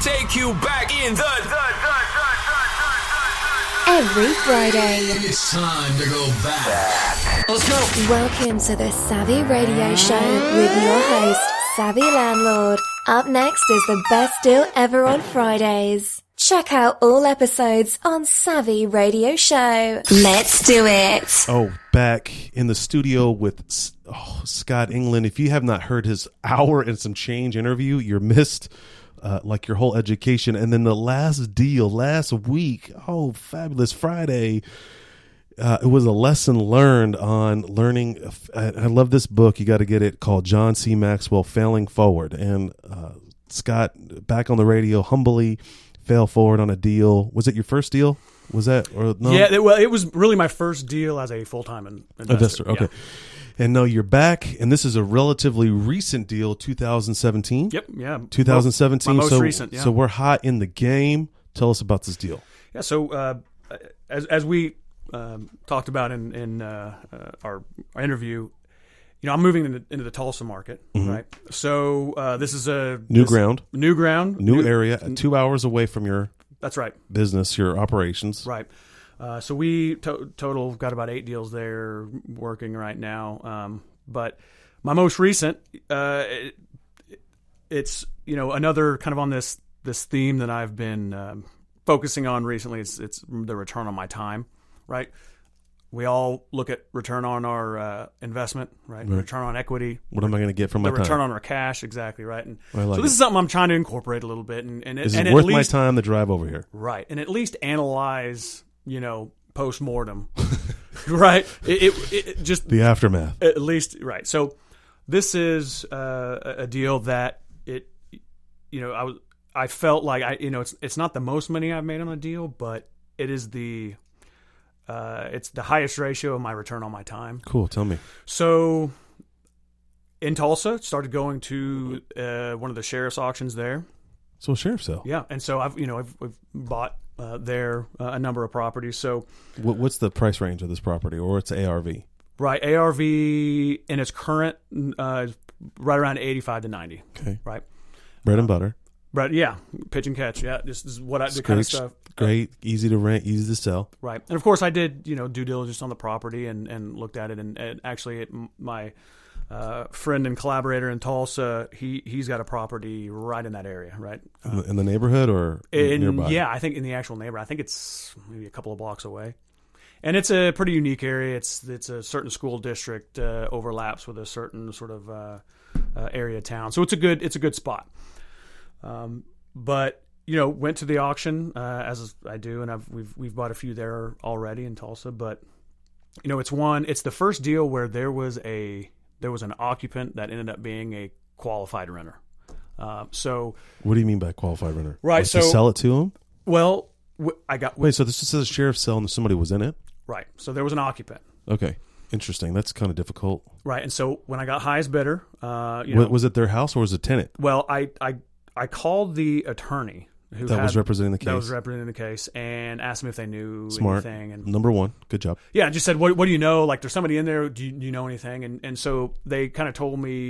take you back in Every Friday. It's time to go back. Let's go. Welcome to the Savvy Radio Show with your host, Savvy Landlord. Up next is the best deal ever on Fridays. Check out all episodes on Savvy Radio Show. Let's do it. Oh, back in the studio with Scott England. If you have not heard his hour and some change interview, you're missed like your whole education. And then the last deal last week, oh, fabulous Friday. It was a lesson learned on learning. I love this book. You got to get it, called John C. Maxwell, Failing Forward. And Scott, back on the radio, humbly fell forward on a deal. Was it your first deal? Was that or no? Yeah, well, it was really my first deal as a full-time investor. Okay. Yeah. And no, you're back, and this is a relatively recent deal, 2017. Yep, yeah. 2017. My most recent, yeah. So we're hot in the game. Tell us about this deal. Yeah, so as we talked about in our interview, you know, I'm moving into the Tulsa market, right? So this is new ground, new area, 2 hours away from your that's right business, your operations, right. So we total got about 8 deals there working right now. But my most recent, it's another kind of on this theme that I've been focusing on recently. It's the return on my time, right? We all look at return on our investment, right? Return on equity. What am I going to get from my time? The return on our cash, exactly, right? And so this is something I'm trying to incorporate a little bit. And is it worth my time to drive over here? Right. And at least analyze, post-mortem, right? It just... The aftermath. At least, right. So this is a deal that I felt like it's not the most money I've made on a deal, but it is it's the highest ratio of my return on my time. Cool. Tell me. So in Tulsa, started going to one of the sheriff's auctions there. So a sheriff's sale. Yeah. And so I've bought there a number of properties. So what's the price range of this property, or it's ARV? Right. ARV in its current, right around 85 to 90. Okay. Right. Bread and butter. But yeah, pitch and catch. Yeah, this is the kind of stuff. Great, easy to rent, easy to sell. Right, and of course I did due diligence on the property and looked at it, and actually my friend and collaborator in Tulsa, he's got a property right in that area, right in the neighborhood or nearby. Yeah, I think in the actual neighborhood. I think it's maybe a couple of blocks away, and it's a pretty unique area. It's a certain school district overlaps with a certain sort of area town, so it's a good spot. But went to the auction as I do, and we've bought a few there already in Tulsa. But it's the first deal where there was an occupant that ended up being a qualified renter. So what do you mean by qualified renter? Right, like so to sell it to him. Well, so this is a sheriff's sale and somebody was in it. Right, so there was an occupant. Okay. Interesting. That's kind of difficult. Right, and so when I got highest bidder, was it their house or was it a tenant? Well, I called the attorney was representing the case. That was representing the case, and asked them if they knew Smart. anything. And number one, good job. Yeah, just said, what do you know? Like, there's somebody in there. Do you know anything? And so they kind of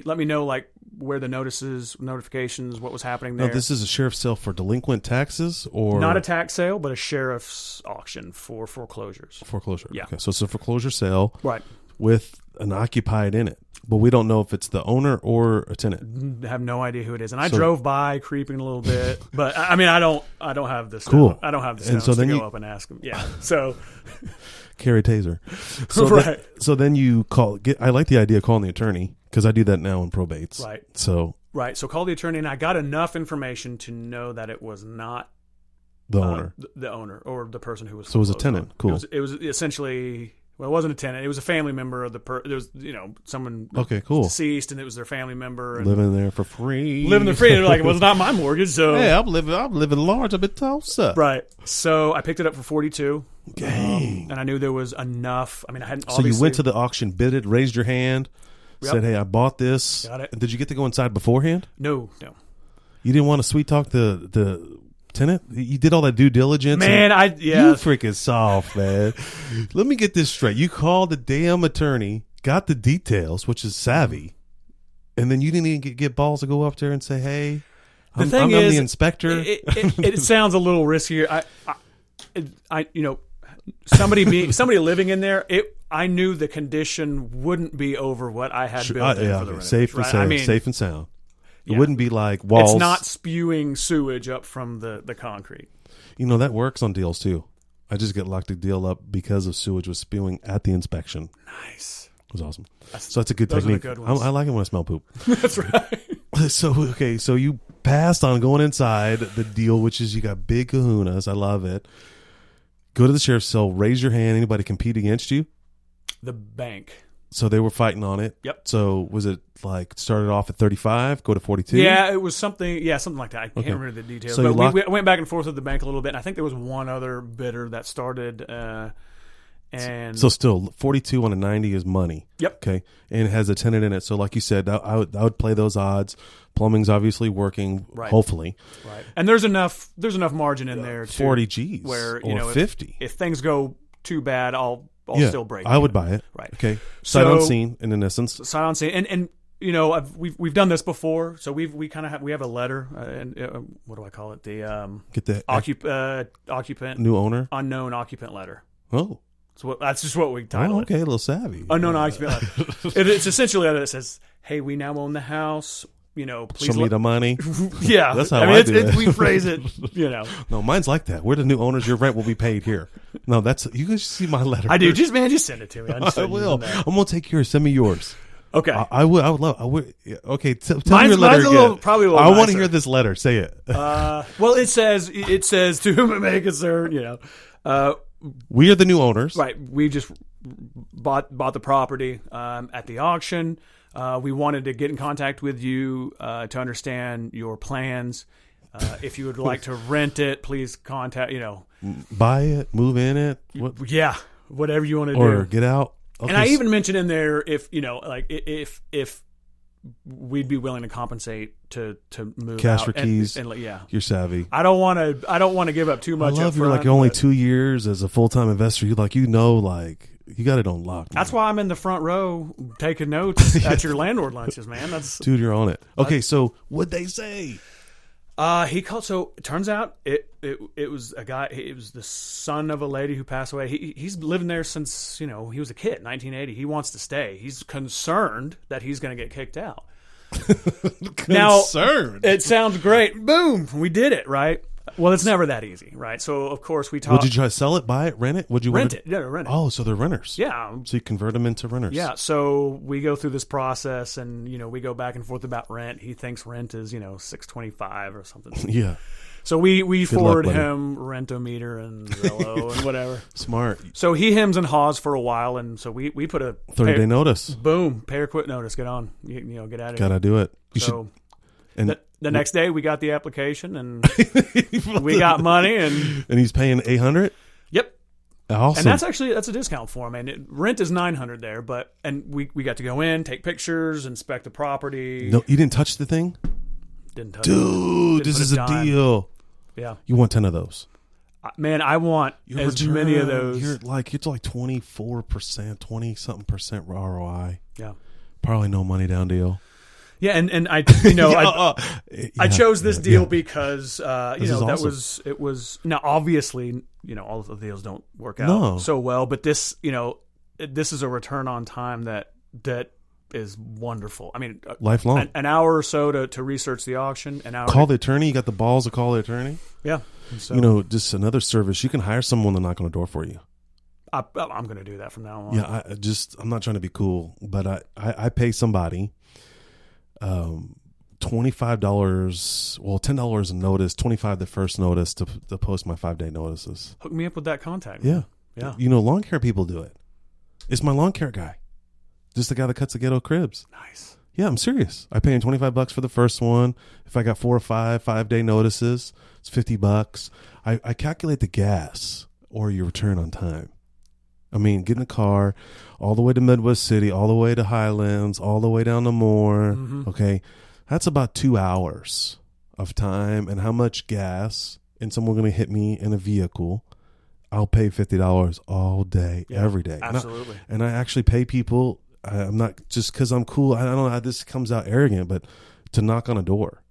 let me know like where the notifications, what was happening there. No, this is a sheriff's sale for delinquent taxes, or not a tax sale, but a sheriff's auction for foreclosures. Foreclosure. Yeah. Okay, so it's a foreclosure sale, right, with an occupied in it. But we don't know if it's the owner or a tenant. I have no idea who it is, and I drove by creeping a little bit, but I mean, I don't have this. Cool. I don't have the stones so then to go up and ask them. Yeah. So carry a taser. So right. So then you call. I like the idea of calling the attorney because I do that now in probates. Right. So call the attorney, and I got enough information to know that it was not the owner, the owner, or the person who was. So it was a tenant. On. Cool. It was essentially. Well, it wasn't a tenant. It was a family member of there was, someone okay, cool. deceased, and it was their family member. And living there for free. Living there free. They're like, well, it's not my mortgage, so. Hey, I'm living large. I'm in Tulsa. Right. So I picked it up for $42. Dang. And I knew there was enough. I mean, I hadn't. So you went to the auction, bid it, raised your hand, said, hey, I bought this. Got it. And did you get to go inside beforehand? No. You didn't want to sweet talk the tenant? You did all that due diligence? Man, You freaking soft, man. Let me get this straight. You called the damn attorney, got the details, which is savvy, and then you didn't even get balls to go up there and say, hey, The thing I'm is, the inspector. It sounds a little riskier. Somebody living in there. I knew the condition wouldn't be over what I had built in for the renovation, safe and right? sound. Safe and sound. It wouldn't be like walls. It's not spewing sewage up from the concrete. That works on deals too. I just get locked a deal up because of sewage was spewing at the inspection. Nice. It was awesome. So that's a good those are the technique. good ones. I like it when I smell poop. That's right. So you passed on going inside the deal, which is you got big kahunas. I love it. Go to the sheriff's cell, raise your hand. Anybody compete against you? The bank. So they were fighting on it. Yep. So was it like started off at 35, go to 42? Yeah, it was something. Yeah, something like that. I can't remember the details. So but we went back and forth with the bank a little bit. And I think there was one other bidder that started. And so still 42 on a 90 is money. Yep. Okay. And it has a tenant in it. So like you said, I would play those odds. Plumbing's obviously working. Right. Hopefully. Right. And there's enough margin in there too. 40 G's where or 50. If things go too bad, I'll still break. I would buy it. Right. Okay. Sight on scene in essence. Sight on scene. And we've done this before. So we have a letter and what do I call it? The Get the occupant new owner. unknown occupant letter. Oh. So that's just what we title okay, it. a little savvy. Unknown occupant letter. It's essentially a letter that says, "Hey, we now own the house. Please show me the money." Yeah, that's how I do it. We phrase it. No, mine's like that. We're the new owners. Your rent will be paid here. No, that's you guys see my letter. I do. Just send it to me. I will. I'm gonna take yours. Send me yours. Okay. I would. I would love. Okay. Tell me mine's your letter again. Probably a little. I want to hear this letter. Say it. Well, it says to whom it may concern. We are the new owners. Right. We just bought the property at the auction. We wanted to get in contact with you to understand your plans. If you would like to rent it, please contact. Buy it, move in it. Yeah, whatever you want to do, or get out. Okay. And I even mentioned in there if if we'd be willing to compensate to move cash out for keys. and yeah, you're savvy. I don't want to give up too much. I love you're like only 2 years as a full-time investor. You you got it on lock. That's why I'm in the front row taking notes at your landlord lunches, man. Dude, you're on it. Okay, so what'd they say? He called. So it turns out it was a guy. It was the son of a lady who passed away. He's living there since he was a kid, 1980. He wants to stay. He's concerned that he's going to get kicked out. Concerned. Now, it sounds great. Boom, we did it, right? Well, it's never that easy, right? So of course we talked. Would you try to sell it, buy it, rent it? Would you rent it? Yeah, rent it. Oh, so they're renters. Yeah. So you convert them into renters. Yeah. So we go through this process, and we go back and forth about rent. He thinks rent is $6.25 or something. Yeah. So we forward him Rentometer and Zillow and whatever. Smart. So he hems and haws for a while, and so we put a 30-day notice. Boom, pay or quit notice. Get on. Get at it. Gotta do it. You so should. And the next day we got the application and we got money and he's paying $800. Yep. Awesome. And that's a discount for him. And rent is $900 there, and we got to go in, take pictures, inspect the property. No, you didn't touch the thing. Didn't touch Dude, this is a deal. Yeah. You want 10 of those. Man, I want many of those. It's like 24%, 20-something% ROI. Yeah. Probably no money down deal. Yeah, and I I chose this deal because awesome. it was now obviously all of the deals don't work out so well, but this this is a return on time that is wonderful. I mean, lifelong. An hour or so to research the auction. An hour. Call the attorney. You got the balls to call the attorney. Yeah. So, just another service. You can hire someone to knock on a door for you. I'm going to do that from now on. Yeah, I'm not trying to be cool, but I pay somebody $25, well, $10 a notice, $25 the first notice to post my 5-day notices. Hook me up with that contact. Yeah. Yeah. Lawn care people do it. It's my lawn care guy. Just the guy that cuts the ghetto cribs. Nice. Yeah, I'm serious. I pay him $25 for the first one. If I got 4 or 5-day notices, it's $50. I calculate the gas or your return on time. I mean, get in the car all the way to Midwest City, all the way to Highlands, all the way down to Moore. Mm-hmm. Okay. That's about 2 hours of time. And how much gas and someone going to hit me in a vehicle, I'll pay $50 all day, every day. Absolutely. And I actually pay people. I'm not just because I'm cool. I don't know how this comes out arrogant, but to knock on a door,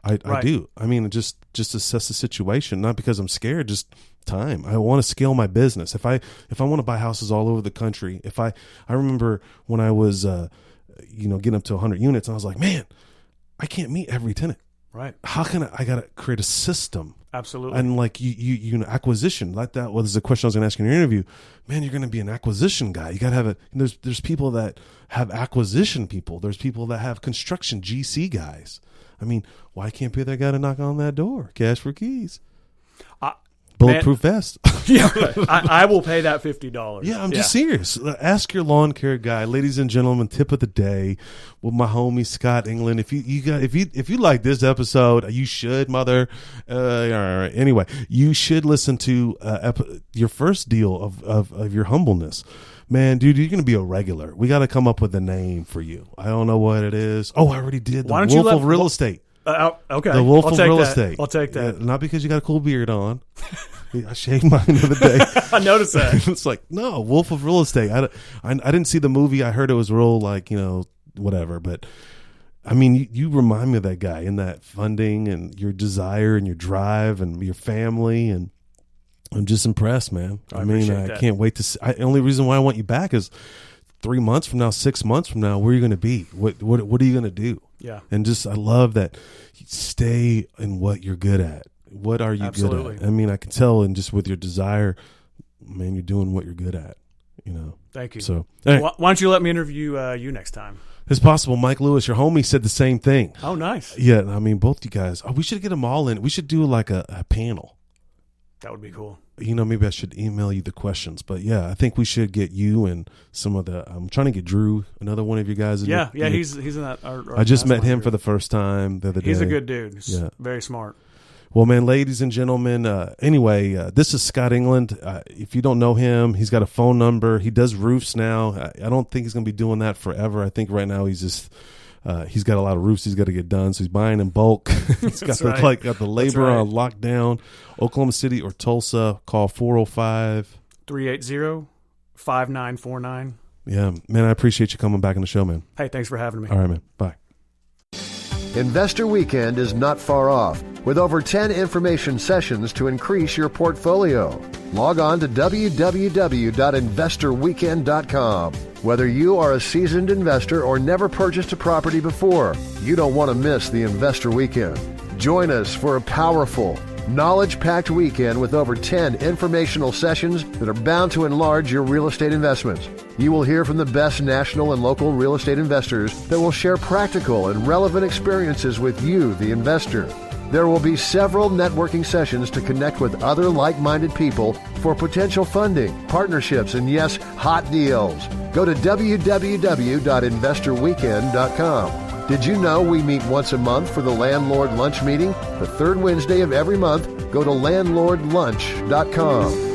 I Right. do. I mean, just assess the situation, not because I'm scared, just time. I want to scale my business. If I want to buy houses all over the country, I remember when I was, getting up to 100 units, and I was like, man, I can't meet every tenant. Right. How can I got to create a system. Absolutely. And like acquisition, like that was the question I was going to ask in your interview. Man, you're going to be an acquisition guy. You got to have there's people that have acquisition people. There's people that have construction GC guys. I mean, why can't be that guy to knock on that door? Cash for keys. Bulletproof vest. Yeah, I will pay that $50. Yeah, I'm just serious. Ask your lawn care guy, ladies and gentlemen. Tip of the day with my homie Scott England. If you like this episode, you should, mother. Anyway, you should listen to your first deal of your humbleness. Man, dude, you're gonna be a regular. We got to come up with a name for you. I don't know what it is. Oh, I already did. The Wolf of Real Estate. Okay. The Wolf of Real Estate. I'll take that. Not because you got a cool beard on. I shaved mine the other day. I noticed that. It's like, no, Wolf of Real Estate. I didn't see the movie. I heard it was real, whatever. But, I mean, you remind me of that guy in that funding and your desire and your drive and your family. And I'm just impressed, man. I can't wait to see. The only reason why I want you back is 3 months from now, 6 months from now, where are you going to be? What are you going to do? Yeah. And I love that you stay in what you're good at. What are you Absolutely. good at? I mean, I can tell, and just with your desire, man, you're doing what you're good at, Thank you. So, hey, why don't you let me interview you next time? it's possible. Mike Lewis, your homie, said the same thing. Oh, nice. Yeah, I mean, both you guys. We should get them all in. We should do like a panel. That would be cool. Maybe I should email you the questions, but yeah, I think we should get you and some of the. I'm trying to get Drew, another one of you guys. He's in that. I just met him for the first time the other day. He's a good dude. He's Yeah. very smart. Well, man, ladies and gentlemen, this is Scott England. If you don't know him, he's got a phone number. He does roofs now. I don't think he's going to be doing that forever. I think right now he's just he's got a lot of roofs he's got to get done, so he's buying in bulk. He's got the labor on lockdown. Oklahoma City or Tulsa, call 405-380-5949. Yeah, man, I appreciate you coming back on the show, man. Hey, thanks for having me. All right, man. Bye. Investor Weekend is not far off, with over 10 information sessions to increase your portfolio. Log on to www.investorweekend.com. Whether you are a seasoned investor or never purchased a property before, you don't want to miss the Investor Weekend. Join us for a powerful, knowledge-packed weekend with over 10 informational sessions that are bound to enlarge your real estate investments. You will hear from the best national and local real estate investors that will share practical and relevant experiences with you, the investor. There will be several networking sessions to connect with other like-minded people for potential funding, partnerships, and yes, hot deals. Go to www.investorweekend.com. Did you know we meet once a month for the Landlord Lunch meeting? The third Wednesday of every month, go to landlordlunch.com.